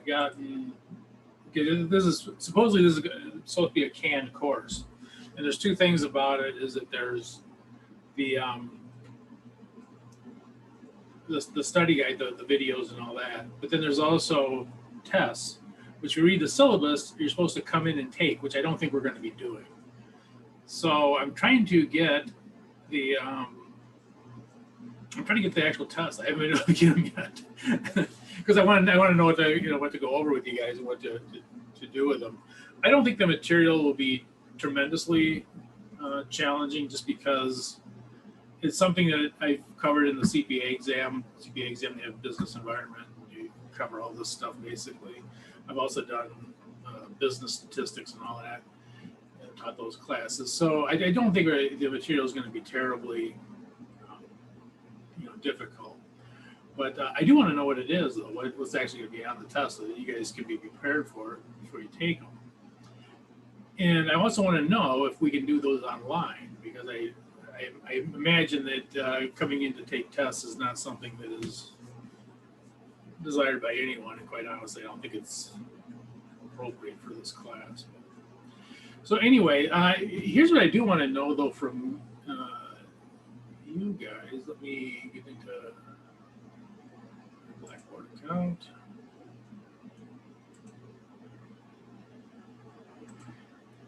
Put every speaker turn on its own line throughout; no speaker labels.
I've gotten, okay, this is supposedly this is supposed to be a canned course, and there's two things about it. Is that there's the the study guide, the videos and all that, but then there's also tests, which you read the syllabus, you're supposed to come in and take, which I don't think we're going to be doing. So I'm trying to get the actual test. I haven't been able to get them yet because I want to know what to what to go over with you guys and what to do with them. I don't think the material will be tremendously challenging, just because it's something that I've covered in the CPA exam. CPA exam, they have business environment. You cover all this stuff basically. I've also done business statistics and all that. And taught those classes. So I don't think the material is going to be terribly difficult. But I do want to know what it is, though, what's actually going to be on the test, so that you guys can be prepared for it before you take them. And I also want to know if we can do those online, because I imagine that coming in to take tests is not something that is desired by anyone, and quite honestly, I don't think it's appropriate for this class. So anyway, here's what I do want to know, though, from you guys. Let me get into the Blackboard account.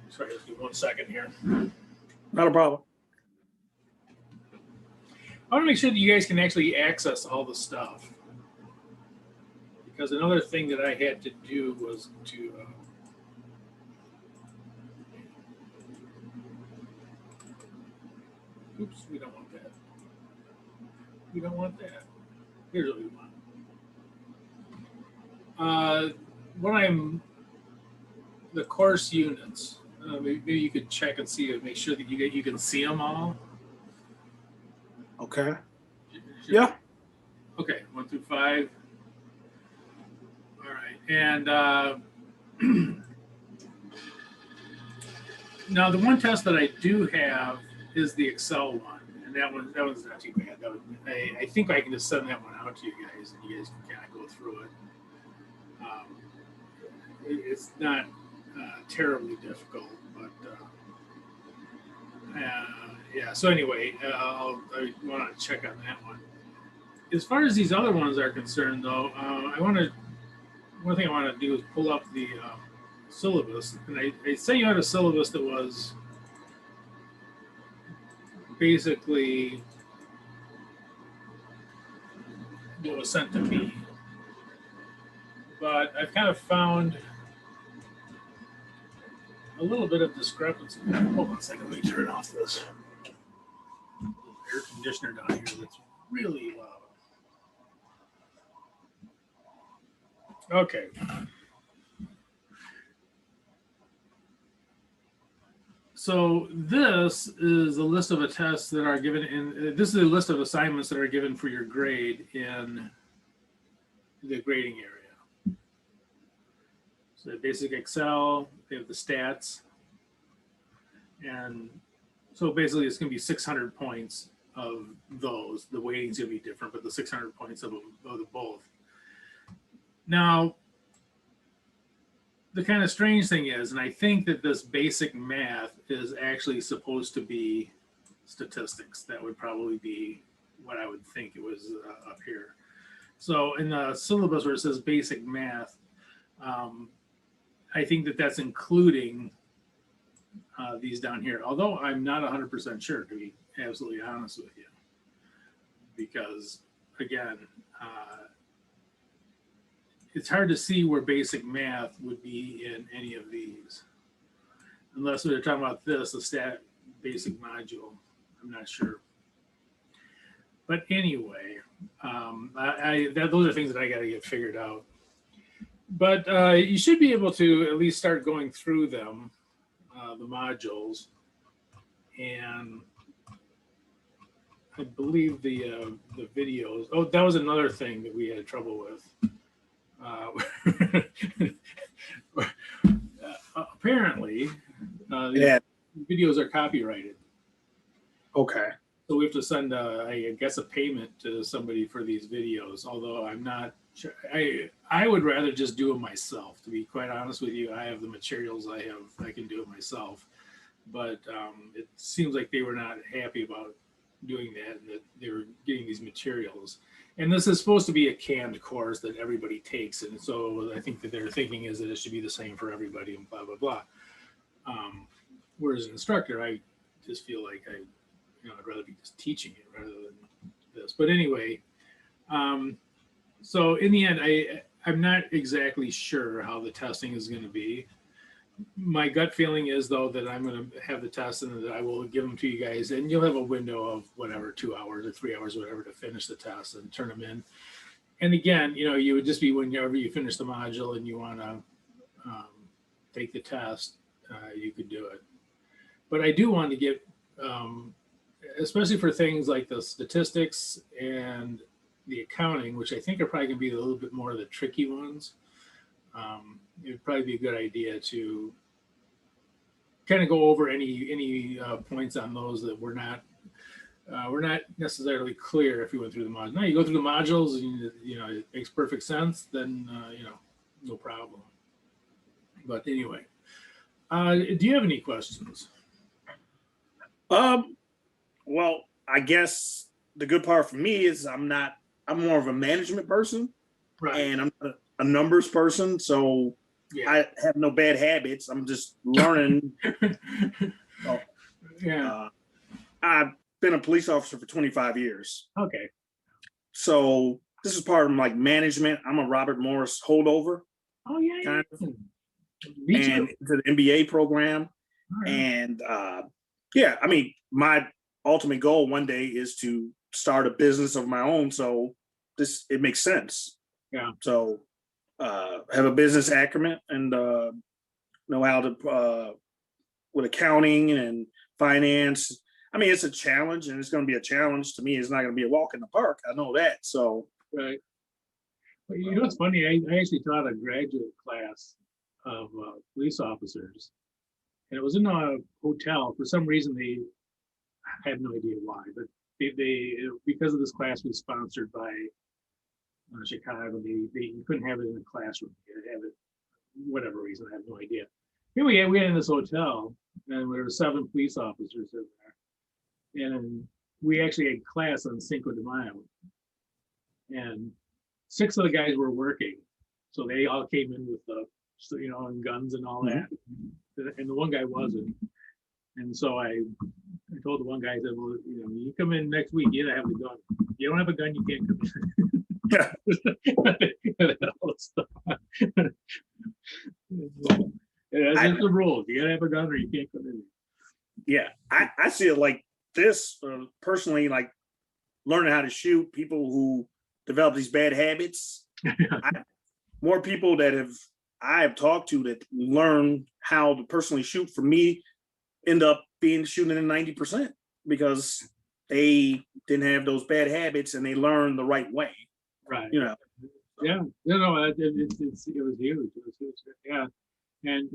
Sorry, just give 1 second here.
Not a problem.
I want to make sure that you guys can actually access all the stuff, because another thing that I had to do was to oops, we don't want that. We don't want that. Here's what we want. The course units. Maybe you could check and see it, make sure that you can see them all.
Okay. Yeah.
Okay, 1 through 5. All right, and now the one test that I do have is the Excel one, and that one's not too bad. I think I can just send that one out to you guys, and you guys can kind of go through it. It's not terribly difficult, but yeah. So anyway, I want to check on that one. As far as these other ones are concerned, though, one thing I want to do is pull up the syllabus, and I say you had a syllabus that was basically what was sent to me, but I've kind of found a little bit of discrepancy. Hold on a second, let me turn off this air conditioner down here that's really loud. Okay. So this is a list of tests that are given in, this is a list of assignments that are given for your grade in the grading area. So basic Excel, they have the stats. And so basically it's gonna be 600 points of those. The weighting's gonna be different, but the 600 points of the both. Now, the kind of strange thing is, and I think that this basic math is actually supposed to be statistics. That would probably be what I would think it was up here. So in the syllabus where it says basic math, I think that that's including these down here, although I'm not 100% sure, to be absolutely honest with you, because again, it's hard to see where basic math would be in any of these, unless we're talking about this, the stat basic module. I'm not sure. But anyway, those are things that I got to get figured out. But you should be able to at least start going through them, the modules. And I believe the videos. Oh, that was another thing that we had trouble with. Apparently,
Yeah.
videos are copyrighted.
Okay.
So we have to send, I guess, a payment to somebody for these videos. Although I'm not Sure. I would rather just do it myself, to be quite honest with you. I have the materials I can do it myself. But it seems like they were not happy about doing that and that they were getting these materials. And this is supposed to be a canned course that everybody takes. And so I think that their thinking is that it should be the same for everybody and blah, blah, blah. Whereas an instructor, I just feel like I'd rather be just teaching it rather than this. But anyway, so in the end, I'm not exactly sure how the testing is going to be. My gut feeling is, though, that I'm going to have the test and that I will give them to you guys, and you'll have a window of whatever, 2 hours or 3 hours, whatever, to finish the test and turn them in. And again, you would just be whenever you finish the module and you want to take the test, you could do it. But I do want to get, especially for things like the statistics and the accounting, which I think are probably going to be a little bit more of the tricky ones. It would probably be a good idea to kind of go over any points on those that we're not necessarily clear if you went through the modules. Now you go through the modules and it makes perfect sense, then no problem. But anyway, do you have any questions?
Well, I guess the good part for me is I'm more of a management person,
Right.
And I'm a numbers person. So
Yeah.
I have no bad habits. I'm just learning.
Yeah.
I've been a police officer for 25 years.
Okay.
So this is part of like management. I'm a Robert Morris holdover.
Oh yeah.
Kind
of.
and to the MBA program.
Right.
And yeah, I mean, my ultimate goal one day is to start a business of my own. So it makes sense.
Yeah.
So have a business acumen and know how to with accounting and finance. I mean, it's a challenge, and it's going to be a challenge to me. It's not going to be a walk in the park. I know that. So
right. Well, what's funny? I actually taught a graduate class of police officers, and it was in a hotel. For some reason, I have no idea why, but they because of this class was sponsored by Chicago, they couldn't have it in the classroom. They had to have it, whatever reason, I have no idea. Here we had in this hotel, and there were 7 police officers in there, and we actually had class on Cinco de Mayo, and 6 of the guys were working, so they all came in with the and guns and all that, and the one guy wasn't, and so I told the one guy, I said, well, you come in next week, you gotta have a gun. If you don't have a gun, you can't come in. All stuff. That's the rules. You gotta have a gun or you can't come in.
Yeah, I see it like this personally, like learning how to shoot. People who develop these bad habits, more people that I have talked to that learn how to personally shoot, for me, end up being shooting in 90% because they didn't have those bad habits and they learned the right way.
Right.
Yeah.
It was huge. It was huge. Yeah. And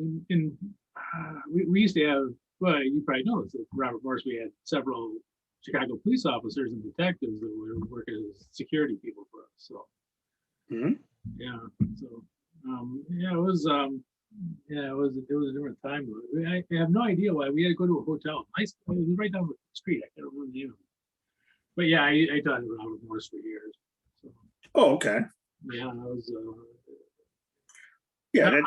we used to have, well, you probably know this, at Robert Morris, we had several Chicago police officers and detectives that were working as security people for us. So, yeah. So, it was a different time. I have no idea why we had to go to a hotel. It was right down the street. I can't remember the name. But yeah, I taught at Robert Morris for years. So.
Oh, okay.
Yeah, I was.
Yeah.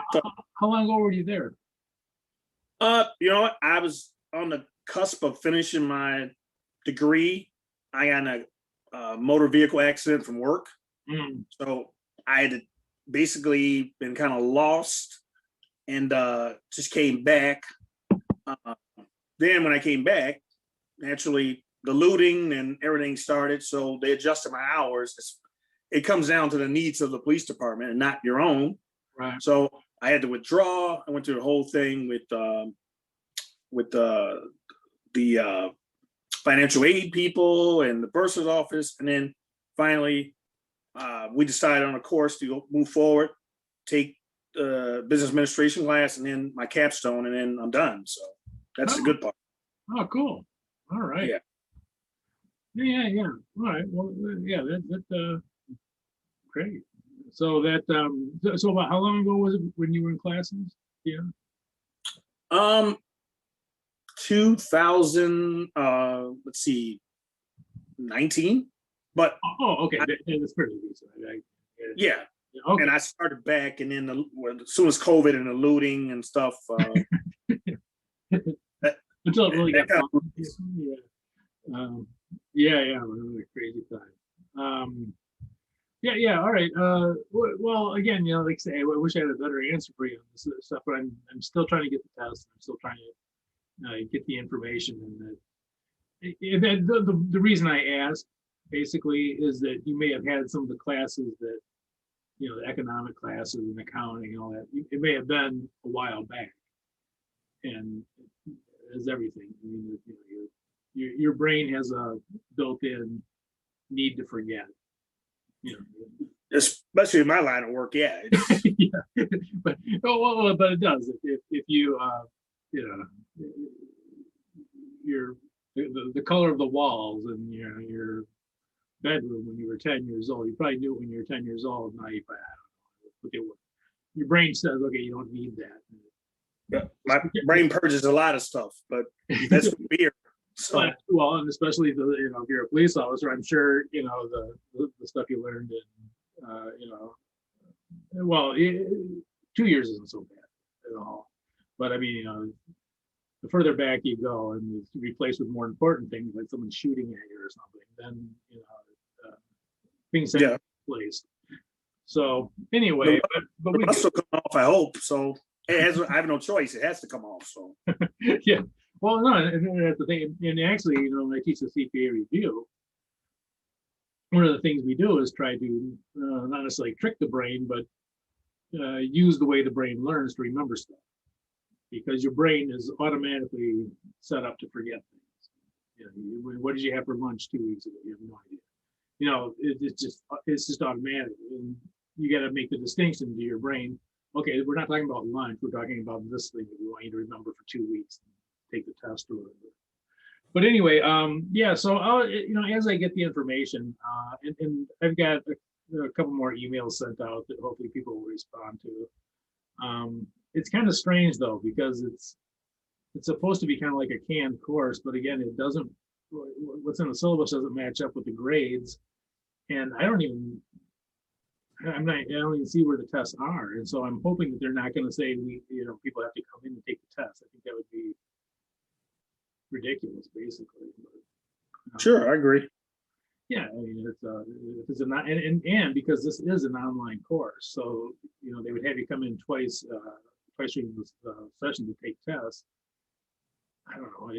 How long ago were you there?
You know what? I was on the cusp of finishing my degree. I got in a motor vehicle accident from work. So I had basically been kind of lost and just came back. Then when I came back, naturally the looting and everything started. So they adjusted my hours. It comes down to the needs of the police department and not your own.
Right.
So I had to withdraw. I went through the whole thing with the financial aid people and the bursar's office, and then finally we decided on a course to move forward, take business administration class, and then my capstone, and then I'm done. So that's the good part.
Oh, cool. All right. Yeah. All right. Well, yeah, that's great. So that, so about how long ago was it when you were in classes? Yeah.
2000, let's see, 19. But
Oh, okay. That's pretty recent.
yeah,
Okay.
and I started back, and then as soon as COVID and the looting and stuff,
Until it really got
that
fun. Yeah. Yeah, it was a crazy time. Yeah. All right. Well, again, like I say, I wish I had a better answer for you on this stuff, but I'm still trying to get the test. I'm still trying to get the information, and the reason I asked basically is that you may have had some of the classes that, the economic classes and accounting and all that. It may have been a while back, and as everything, I mean, your brain has a built-in need to forget.
especially in my line of work. Yeah,
Yeah, but but it does if you your the color of the walls and your bedroom when you were 10 years old, you probably knew it when you were 10 years old. Now you probably, I don't know, but your brain says, okay, you don't need that.
my brain purges a lot of stuff, but that's beer. So
Well, and especially if you're a police officer, I'm sure the stuff you learned in well, 2 years isn't so bad at all. But I mean, the further back you go and it's replaced with more important things like someone shooting at you or something, then things have replaced. So anyway, but
the rust will come off, I hope. So I have no choice. It has to come off. So
yeah. Well, no, and that's the thing. And actually, when I teach the CPA review, one of the things we do is try to not necessarily trick the brain, but use the way the brain learns to remember stuff, because your brain is automatically set up to forget things. What did you have for lunch 2 weeks ago? You have no idea. It's just automatic, and you got to make the distinction to your brain. Okay, we're not talking about lunch. We're talking about this thing that we want you to remember for 2 weeks. Take the test or whatever. But anyway, yeah. So I'll, as I get the information, and I've got a couple more emails sent out that hopefully people will respond to. It's kind of strange though, because it's supposed to be kind of like a canned course, but again, it doesn't. What's in the syllabus doesn't match up with the grades, and I don't even see where the tests are, and so I'm hoping that they're not going to say people have to come in and take the test. I think that would be ridiculous, basically. But,
sure, I agree.
Yeah, I mean, it's and because this is an online course, so they would have you come in twice during the session to take tests. I don't know.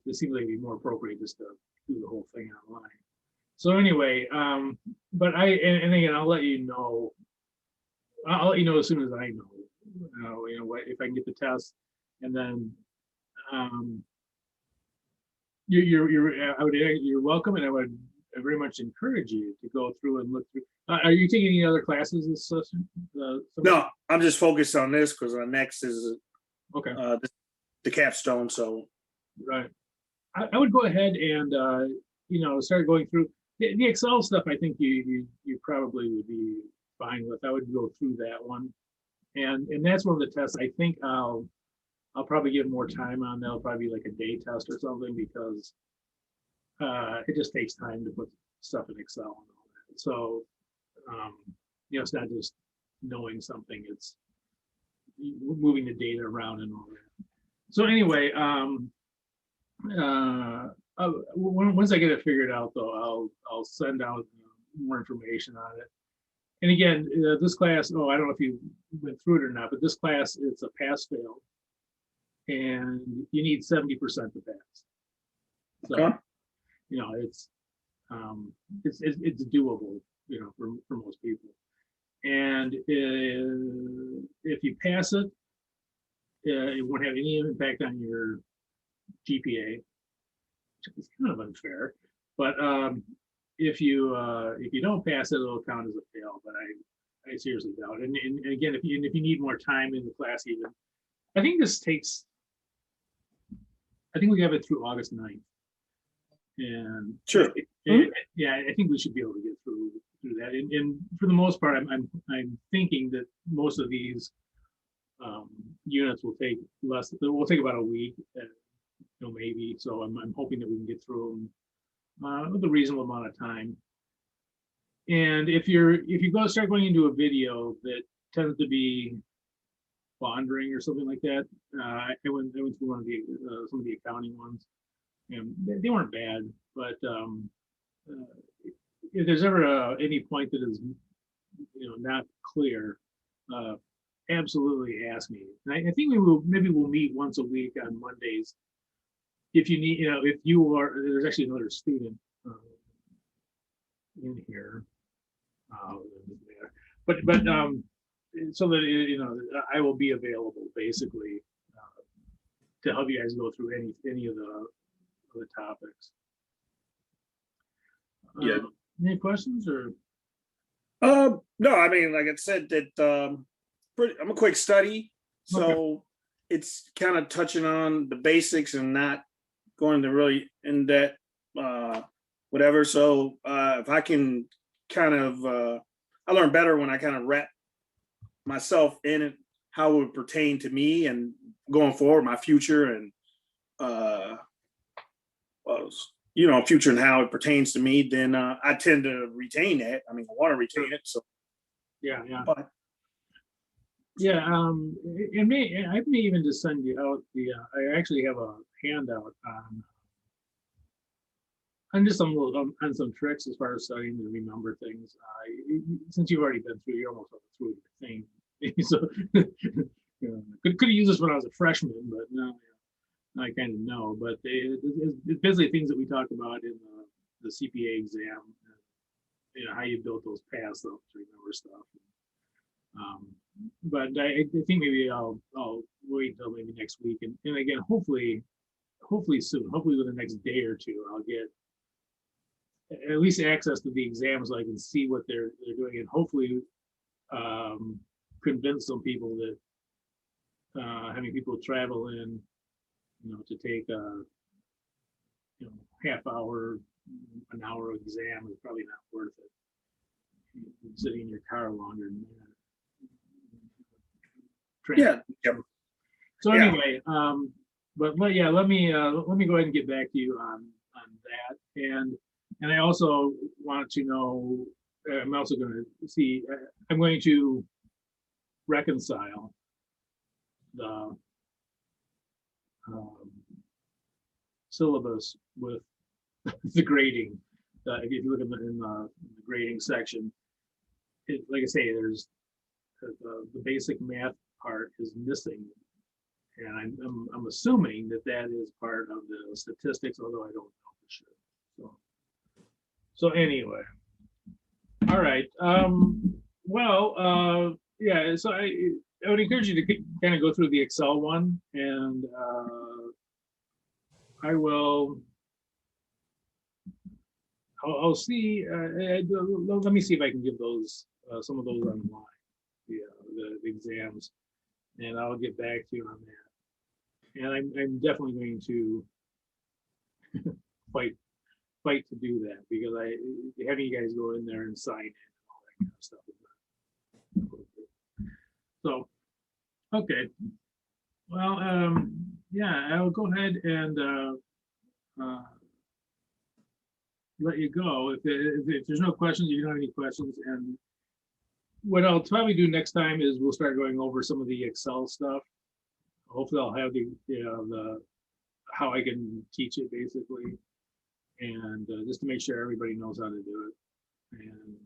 It seems like it'd be more appropriate just to do the whole thing online. So anyway, but and again, I'll let you know. I'll let you know as soon as I know. What if I can get the test, and then you're welcome, and I would very much encourage you to go through and look through. Are you taking any other classes this session?
No, I'm just focused on this because our next is
Okay.
The capstone. So
Right. I would go ahead and start going through the Excel stuff. I think you probably would be fine with. I would go through that one, and that's one of the tests I think I'll probably give more time on. That'll probably be like a day test or something, because it just takes time to put stuff in Excel and all that. So it's not just knowing something; it's moving the data around and all that. So anyway, once I get it figured out, though, I'll send out more information on it. And again, this class, I don't know if you went through it or not, but this class, it's a pass-fail, and you need 70% to pass. So,
okay.
It's doable, for most people. And if you pass it, it won't have any impact on your GPA. It's kind of unfair, but if you don't pass it, it'll count as a fail. But I seriously doubt. And again, if you need more time in the class, even I think we have it through August 9th. And
Sure.
yeah, I think we should be able to get through that. And for the most part, I'm thinking that most of these units will take less. Will take about a week, maybe. So I'm hoping that we can get through them with a reasonable amount of time. And if you start going into a video that tends to be pondering or something like that, I went through one of the some of the accounting ones, and they weren't bad, but if there's ever any point that is not clear, absolutely ask me. And I think we'll meet once a week on Mondays. If you need, if you are, there's actually another student in here, but so that I will be available basically to help you guys go through any of the topics.
Yeah.
Any questions or?
No, I mean, like I said, that I'm a quick study, so it's kind of touching on the basics and not going to really in depth, whatever. So if I can kind of, I learn better when I kind of wrap myself in it, how it would pertain to me and going forward, my future and future and how it pertains to me. Then I tend to retain that. I mean, I want to retain it. So
yeah.
But
Yeah, I may even just send you out I actually have a handout on just on some tricks as far as studying to remember things. Since you've already been through, you're almost through the thing. So could have used this when I was a freshman, but no, I kind of know. But it's basically things that we talked about in the CPA exam. How you build those paths up to remember stuff. But I think maybe I'll wait until maybe next week, and again, hopefully soon, hopefully within the next day or two, I'll get at least access to the exam so I can see what they're doing, and hopefully convince some people that having people travel in, to take a half hour, an hour exam is probably not worth it. Sitting in your car longer than that.
yeah.
So anyway, but let me go ahead and get back to you on that, and I also want to know. I'm also going to see. I'm going to reconcile the syllabus with the grading. If you look in the grading section, like I say, there's the basic math part is missing, and I'm assuming that is part of the statistics, although I don't know for sure. So anyway, all right. Yeah. So I would encourage you to kind of go through the Excel one, and I will. I'll see. Let me see if I can give those some of those online, the exams, and I'll get back to you on that. And I'm definitely going to fight to do that, because having you guys go in there and sign in and all that kind of stuff is not. So, okay. Well, yeah, I'll go ahead and let you go. If there's no questions, you don't have any questions, and what I'll probably do next time is we'll start going over some of the Excel stuff. Hopefully I'll have the how I can teach it basically, and just to make sure everybody knows how to do it. And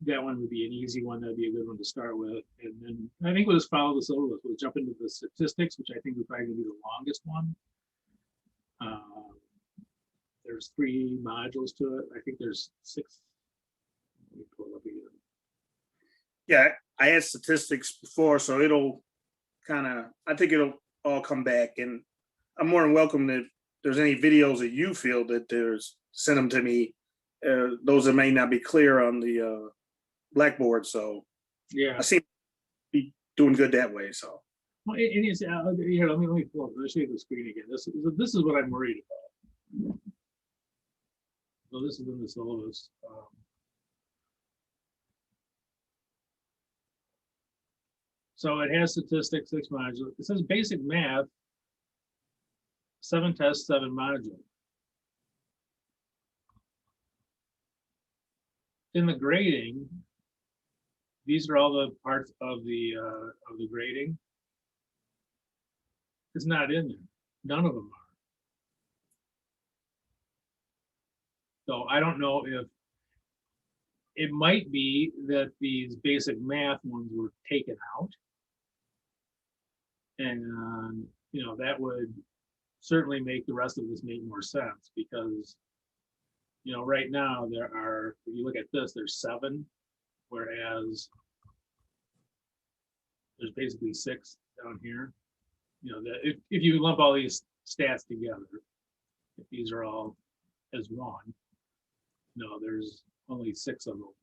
that one would be an easy one. That'd be a good one to start with. And then I think we'll just follow the syllabus. We'll jump into the statistics, which I think would probably be the longest one. There's 3 modules to it. I think there's 6. Let me pull it up again.
Yeah, I had statistics before, so it'll I think it'll all come back, and I'm more than welcome if there's any videos that you feel that send them to me. Those that may not be clear on the Blackboard, so
yeah,
I seem to be doing good that way. So,
well, it is here. Let me pull up. Let's show you the screen again. This is what I'm worried about. So this is in the syllabus. So it has statistics, 6 modules. It says basic math, 7 tests, 7 modules. In the grading, these are all the parts of the grading. It's not in there. None of them are. So I don't know if it might be that these basic math ones were taken out. And, you know, that would certainly make the rest of this make more sense because, you know, right now there are, if you look at this, there's 7, whereas there's basically 6 down here. You know, that if you lump all these stats together, if these are all as one, no, there's only 6 of them.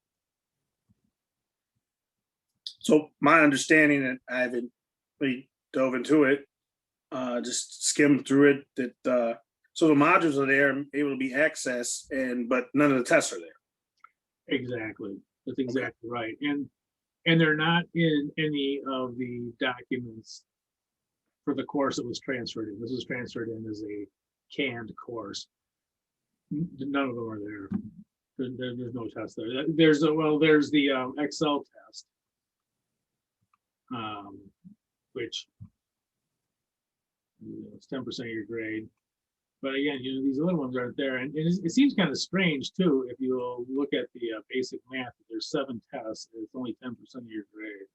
So my understanding, and I haven't really dove into it, just skimmed through it, that so the modules are there, able to be accessed, but none of the tests are there.
Exactly. That's exactly right. And they're not in any of the documents for the course that was transferred in. This was transferred in as a canned course. None of them are there. There's no test there. There's the Excel test, which it's 10% of your grade. But again, you know, these other ones aren't there, and it seems kind of strange too. If you look at the basic math, there's 7 tests, and it's only 10% of your grade.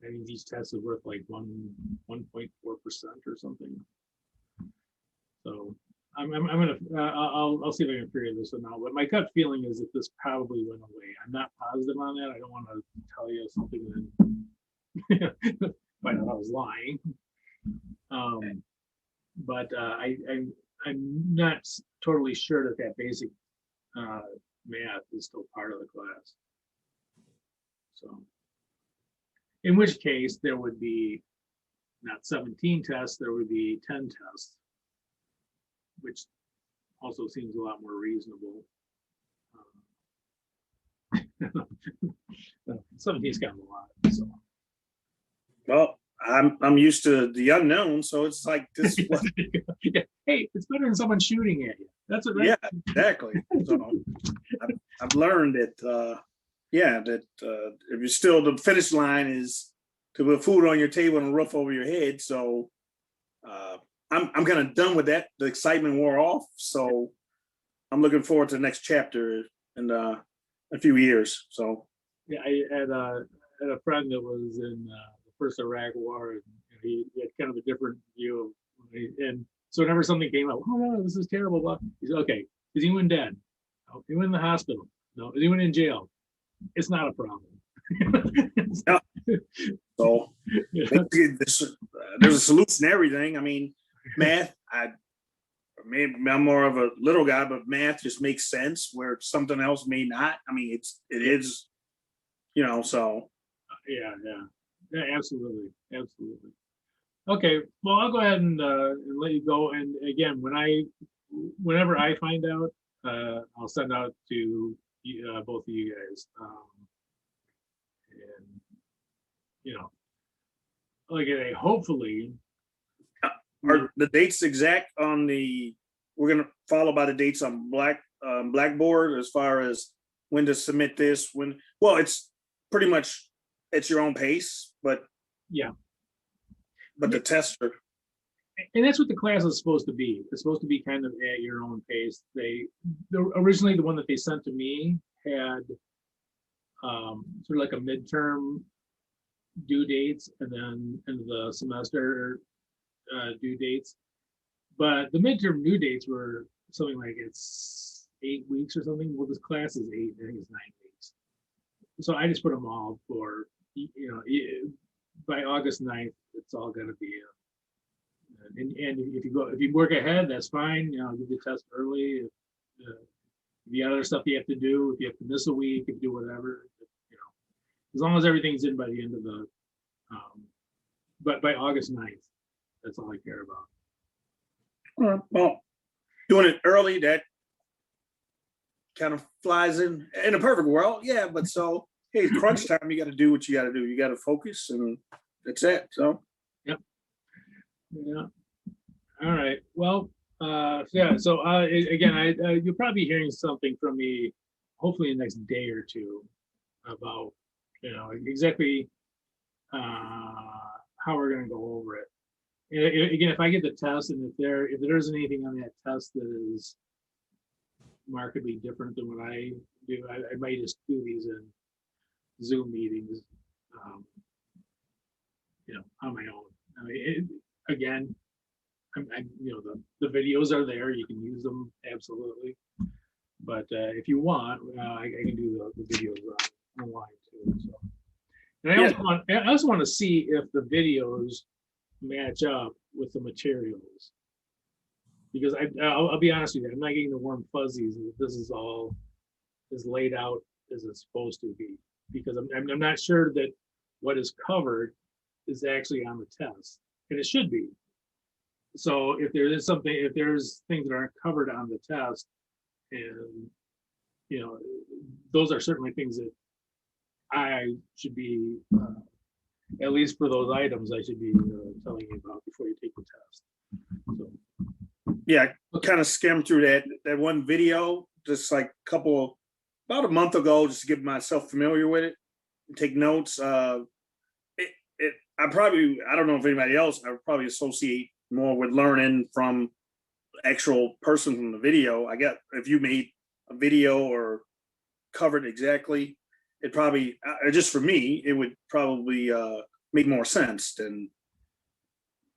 That means each test is worth like 1.4% or something. So I'm gonna I'll see if I can figure this one out. But my gut feeling is that this probably went away. I'm not positive on that. I don't want to tell you something that find out I was lying. But I'm not totally sure that basic math is still part of the class. So, in which case there would be not 17 tests, there would be 10 tests, which also seems a lot more reasonable. 17's kind of a lot. So.
Well, I'm used to the unknown, so it's like this.
Yeah. Hey, it's better than someone shooting at you. That's what.
Yeah, exactly. So I've learned that. That if you're still, the finish line is to put food on your table and a roof over your head. So I'm kind of done with that. The excitement wore off, so I'm looking forward to the next chapter in a few years. So
yeah, I had a friend that was in the first Iraq War, and he had kind of a different view and so whenever something came up, oh no, this is terrible. But he said, okay, is anyone dead? No. Is anyone in the hospital? No. Is anyone in jail? It's not a problem.
So there's a solution to everything. I mean, math, I'm more of a little guy, but math just makes sense where something else may not. I mean, it is, you know, so.
Yeah, absolutely. Okay, well, I'll go ahead and let you go. And again, whenever I find out, I'll send out to both of you guys. And you know, like hopefully.
Are the dates exact on the? We're gonna follow by the dates on Blackboard as far as when to submit this. Well, it's pretty much at your own pace, but
yeah.
But the tester.
And that's what the class is supposed to be. It's supposed to be kind of at your own pace. Originally the one that they sent to me had sort of like a midterm due dates and then end of the semester due dates. But the midterm due dates were something like it's 8 weeks or something. Well, this class is 8, I think it's 9 weeks. So I just put them all for, by August 9th, it's all going to be. And if you work ahead, that's fine. I'll give you the test early. If the other stuff you have to do, if you have to miss a week, if you do whatever, as long as everything's in by the end of the, but by August 9th, that's all I care about.
Well, doing it early, that kind of flies in a perfect world. Yeah, but so hey, crunch time, you got to do what you got to do. You got to focus, and that's it. So
yeah. All right. Well, yeah. So again, you'll probably be hearing something from me, hopefully in the next day or two, about exactly how we're going to go over it. Again, if I get the test, and if there isn't anything on that test that is markedly different than what I do, I might just do these in Zoom meetings, on my own. I mean, again, the videos are there. You can use them absolutely. But if you want, I can do the videos online too. So, and I also want to see if the videos match up with the materials, because I'll be honest with you, I'm not getting the warm fuzzies that this is all as laid out as it's supposed to be, because I'm not sure that what is covered is actually on the test, and it should be. So if there's things that aren't covered on the test, and those are certainly things that I should be, at least for those items, I should be telling you about before you take the test. So,
yeah, kind of skimmed through that one video just like about a month ago, just to get myself familiar with it, take notes. I don't know if anybody else, I would probably associate more with learning from the actual person from the video. I get if you made a video or covered exactly, it probably, just for me, it would probably make more sense than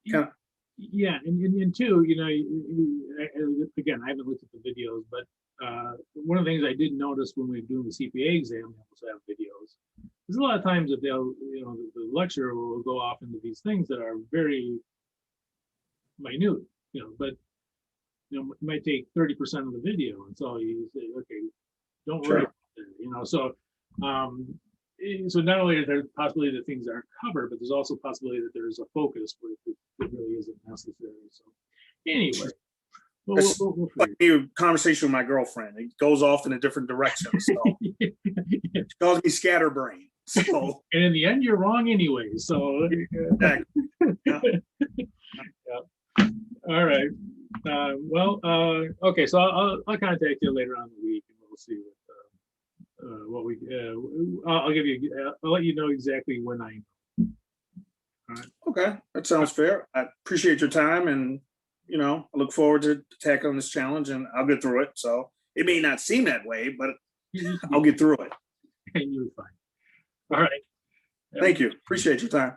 kind of.
Yeah, and two, again, I haven't looked at the videos, but one of the things I did notice when we were doing the CPA exam, we also have videos. There's a lot of times that they'll, the lecturer will go off into these things that are very minute, but it might take 30% of the video, and so you say, okay, don't worry about it, so so not only is there a possibility that things aren't covered, but there's also a possibility that there's a focus where it really isn't necessary. So anyway, we'll
like a conversation with my girlfriend. It goes off in a different direction. So it calls me scatterbrain. So
and in the end, you're wrong anyway. So
exactly. Yeah.
Yeah. All right. Okay. So I'll contact you later on in the week, and we'll see what we. I'll give you. I'll let you know exactly when I know. All right.
Okay, that sounds fair. I appreciate your time, and I look forward to tackling this challenge, and I'll get through it. So it may not seem that way, but I'll get through it.
And you're fine. All right.
Thank you. Appreciate your time.